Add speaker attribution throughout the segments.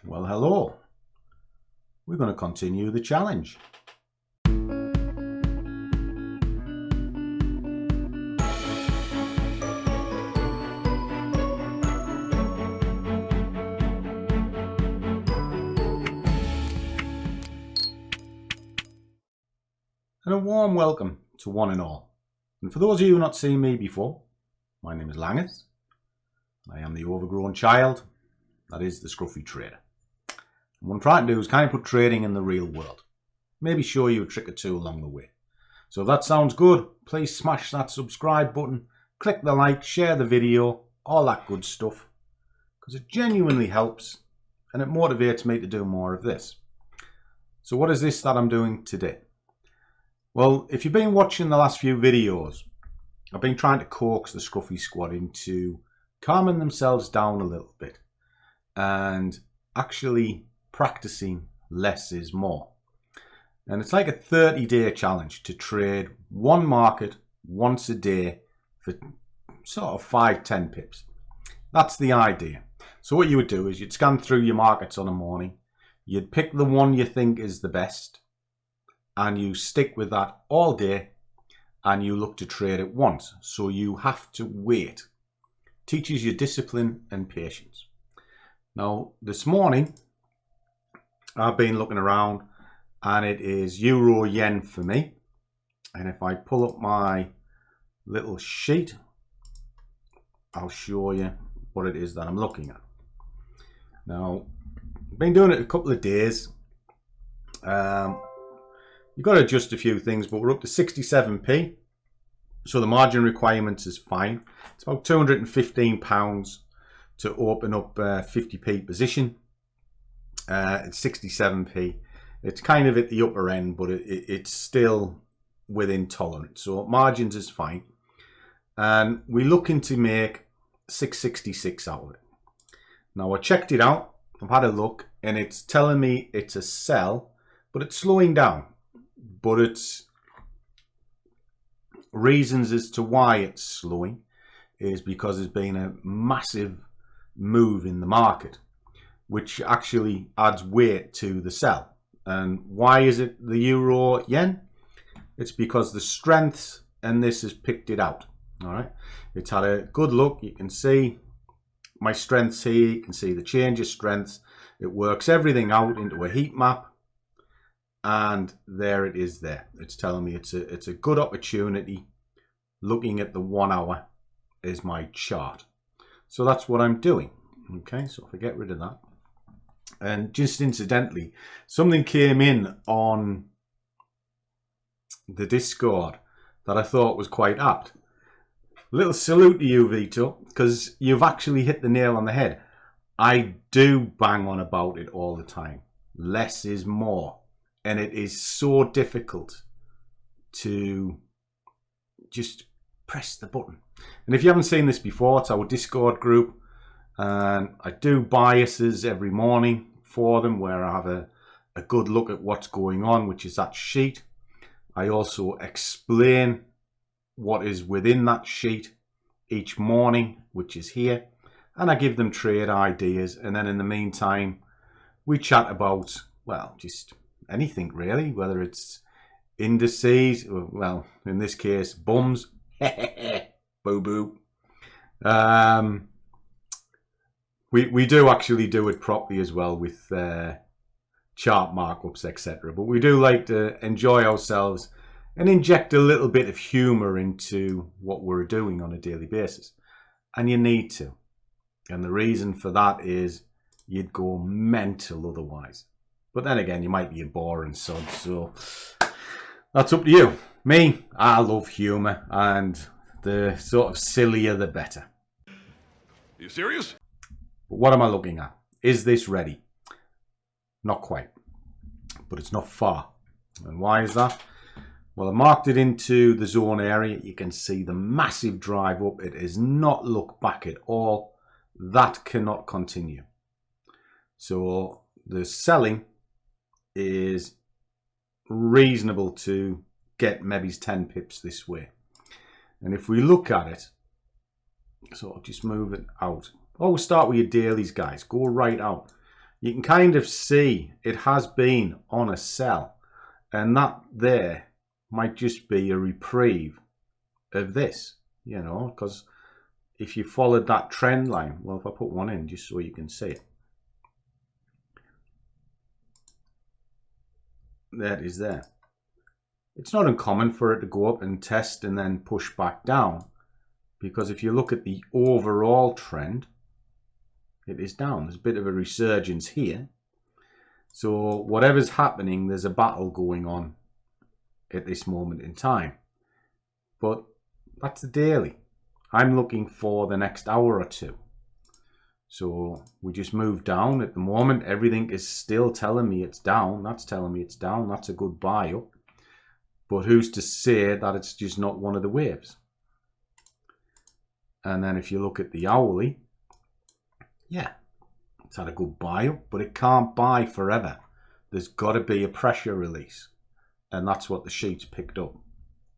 Speaker 1: Well, hello. We're going to continue the challenge. And a warm welcome to one and all. And for those of you who have not seen me before, my name is Langers. I am the overgrown child that is the Scruffy trader. And what I'm trying to do is kind of put trading in the real world. Maybe show you a trick or two along the way. So if that sounds good, please smash that subscribe button, click the like, share the video, all that good stuff. Because it genuinely helps and it motivates me to do more of this. So what is this that I'm doing today? Well, if you've been watching the last few videos, I've been trying to coax the Scruffy squad into calming themselves down a little bit and actually practicing less is more. And it's like a 30-day challenge to trade one market once a day for sort of 5-10 pips. That's the idea. So what you would do is you'd scan through your markets on a morning, you'd pick the one you think is the best, and you stick with that all day, and you look to trade it once. So you have to wait. Teaches you discipline and patience. Now, this morning, I've been looking around and it is Euro Yen for me. And if I pull up my little sheet, I'll show you what it is that I'm looking at. Now, I've been doing it a couple of days. You've got to adjust a few things, but we're up to 67p. So the margin requirements is fine. It's about £215 to open up a 50p position. It's 67p. It's kind of at the upper end, but it's still within tolerance. So margins is fine. And we're looking to make 666 out of it. Now I checked it out. I've had a look and it's telling me it's a sell, but it's slowing down. But it's reasons as to why it's slowing is because there's been a massive move in the market, which actually adds weight to the sell. And why is it the Euro Yen? It's because the strengths and this has picked it out. All right, it's had a good look. You can see my strengths here. You can see the change of strengths. It works everything out into a heat map. And there it is there. It's telling me it's a good opportunity. Looking at the 1 hour is my chart. So that's what I'm doing. Okay, so if I get rid of that. And just incidentally, something came in on the Discord that I thought was quite apt. Little salute to you, Vito, because you've actually hit the nail on the head. I do bang on about it all the time. Less is more. And it is so difficult to just press the button. And if you haven't seen this before, it's our Discord group. And I do biases every morning for them where I have a good look at what's going on, which is that sheet. I also explain what is within that sheet each morning, which is here. And I give them trade ideas. And then in the meantime, we chat about, well, just anything really, whether it's indices, well, in this case, bums, boo boo. We do actually do it properly as well with chart markups, etc. But we do like to enjoy ourselves and inject a little bit of humor into what we're doing on a daily basis. And you need to. And the reason for that is you'd go mental otherwise. But then again, you might be a boring sod, so that's up to you. Me, I love humour, and the sort of sillier the better.
Speaker 2: You serious?
Speaker 1: But what am I looking at? Is this ready? Not quite, but it's not far. And why is that? Well, I marked it into the zone area. You can see the massive drive up. It has not looked back at all. That cannot continue. So the selling is reasonable to get maybe 10 pips this way. And if we look at it, so I'll just move it out. Always start with your dailies, guys. Go right out. you can kind of see it has been on a sell, and that there might just be a reprieve of this, you know, because if you followed that trend line, well, if I put one in just so you can see it, there it is there. It's not uncommon for it to go up and test and then push back down, because if you look at the overall trend, it is down. There's a bit of a resurgence here. So whatever's happening, there's a battle going on at this moment in time. But that's the daily. I'm looking for the next hour or two. So we just moved down. At the moment, everything is still telling me it's down. That's telling me it's down. That's a good buy up. But who's to say that it's just not one of the waves? And then if you look at the hourly, yeah, it's had a good buy up, but it can't buy forever. There's got to be a pressure release. And that's what the sheet's picked up.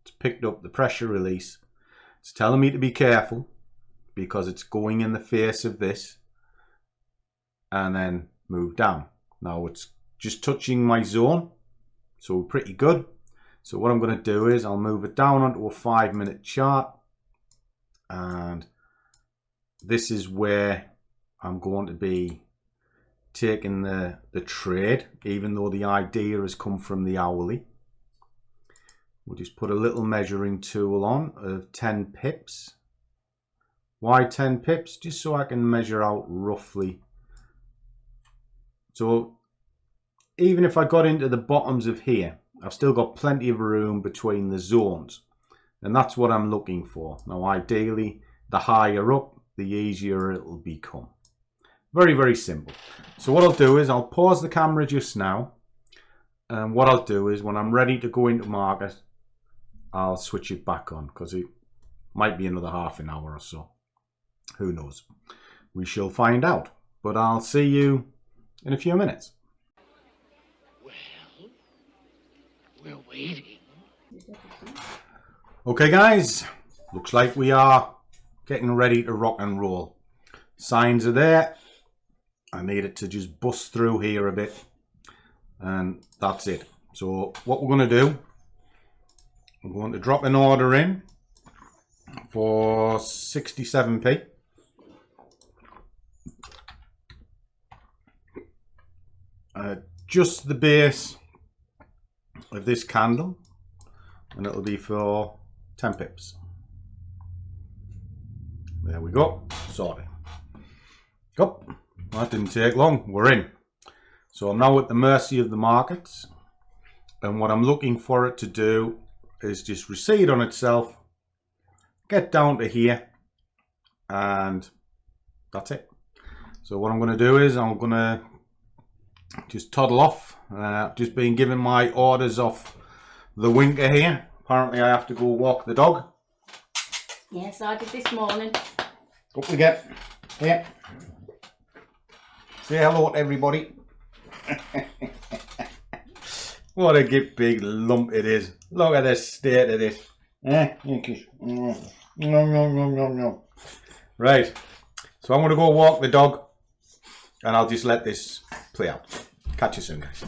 Speaker 1: It's picked up the pressure release. It's telling me to be careful because it's going in the face of this and then move down. Now it's just touching my zone, so pretty good. So what I'm going to do is I'll move it down onto a 5-minute chart, and this is where I'm going to be taking the trade, even though the idea has come from the hourly. We'll just put a little measuring tool on of 10 pips. Why 10 pips? Just so I can measure out roughly. So even if I got into the bottoms of here, I've still got plenty of room between the zones. And that's what I'm looking for. Now ideally, the higher up, the easier it will become. Very, very simple. So what I'll do is I'll pause the camera just now. And what I'll do is when I'm ready to go into market, I'll switch it back on, because it might be another half an hour or so. Who knows? We shall find out. But I'll see you in a few minutes.
Speaker 3: Well, we're waiting.
Speaker 1: Okay guys, looks like we are getting ready to rock and roll. Signs are there. I need it to just bust through here a bit, and that's it. So what we're going to do, I'm going to drop an order in for 67p. Just the base of this candle, and it'll be for 10 pips. There we go, sorted. Go. That didn't take long, we're in. So I'm now at the mercy of the markets, and what I'm looking for it to do is just recede on itself, get down to here, and that's it. So what I'm going to do is I'm going to just toddle off. Just been given my orders off the winker here. Apparently I have to go walk the dog.
Speaker 4: Yes, I did this morning.
Speaker 1: Up we get. Here. Say hello to everybody. What a big lump it is. Look at the state of this. No. Right. So I'm going to go walk the dog, and I'll just let this play out. Catch you soon, guys.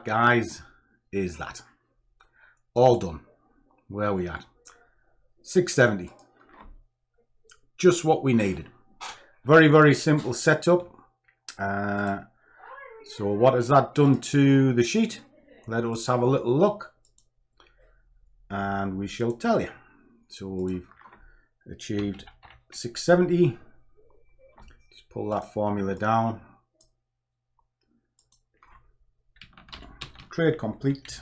Speaker 1: that, guys, is that. All done. Where are we at? 670. Just what we needed. Very, very simple setup. So what has that done to the sheet? Let us have a little look. And we shall tell you. So we've achieved 670. Just pull that formula down. Trade complete.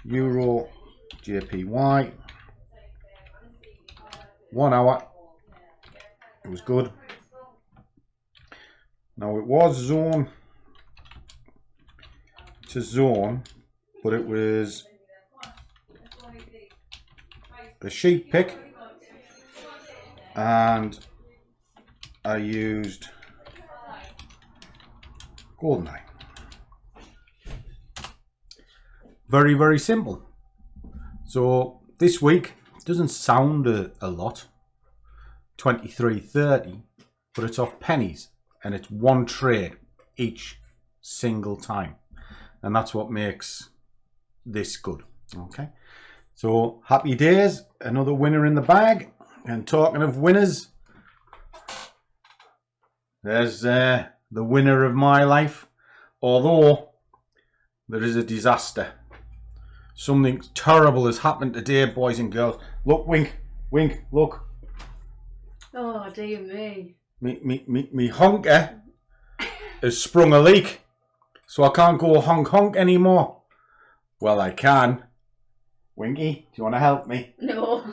Speaker 1: Euro, JPY. 1 hour. It was good. Now it was zone to zone, but it was a sheet pick, and I used GoldenEye. Very, very simple. So this week doesn't sound a lot, 23.30, but it's off pennies, and it's one trade each single time, and that's what makes this good. Okay, so happy days, another winner in the bag. And talking of winners, there's the winner of my life, although there is a disaster. Something terrible has happened today, boys and girls. Look, Wink, Wink, look.
Speaker 4: Oh, dear me.
Speaker 1: Me honker has sprung a leak, so I can't go honk honk anymore. Well, I can. Winky, do you want to help me?
Speaker 4: No.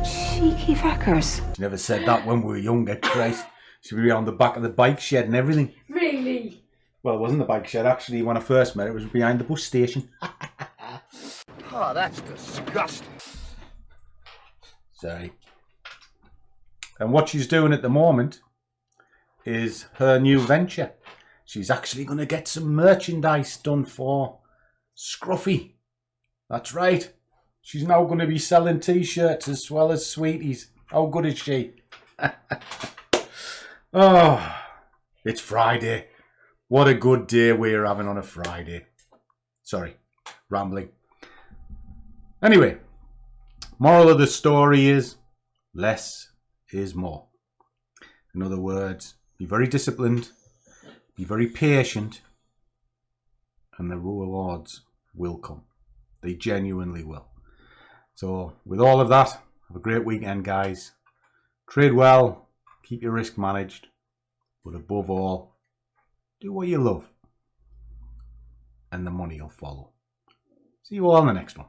Speaker 5: Cheeky fuckers.
Speaker 1: She never said that when we were younger, Christ. She'd be on the back of the bike shed and everything.
Speaker 4: Really?
Speaker 1: Well, it wasn't the bike shed, actually. When I first met her, it was behind the bus station.
Speaker 3: Oh, that's disgusting.
Speaker 1: Sorry. And what she's doing at the moment is her new venture. She's actually going to get some merchandise done for Scruffy. That's right. She's now going to be selling t-shirts as well as sweeties. How good is she? Oh, it's Friday. What a good day we're having on a Friday. Sorry, rambling. Anyway, moral of the story is less is more. In other words, be very disciplined, be very patient, and the rewards will come. They genuinely will. So with all of that, have a great weekend, guys. Trade well, keep your risk managed, but above all, do what you love, and the money will follow. See you all in the next one.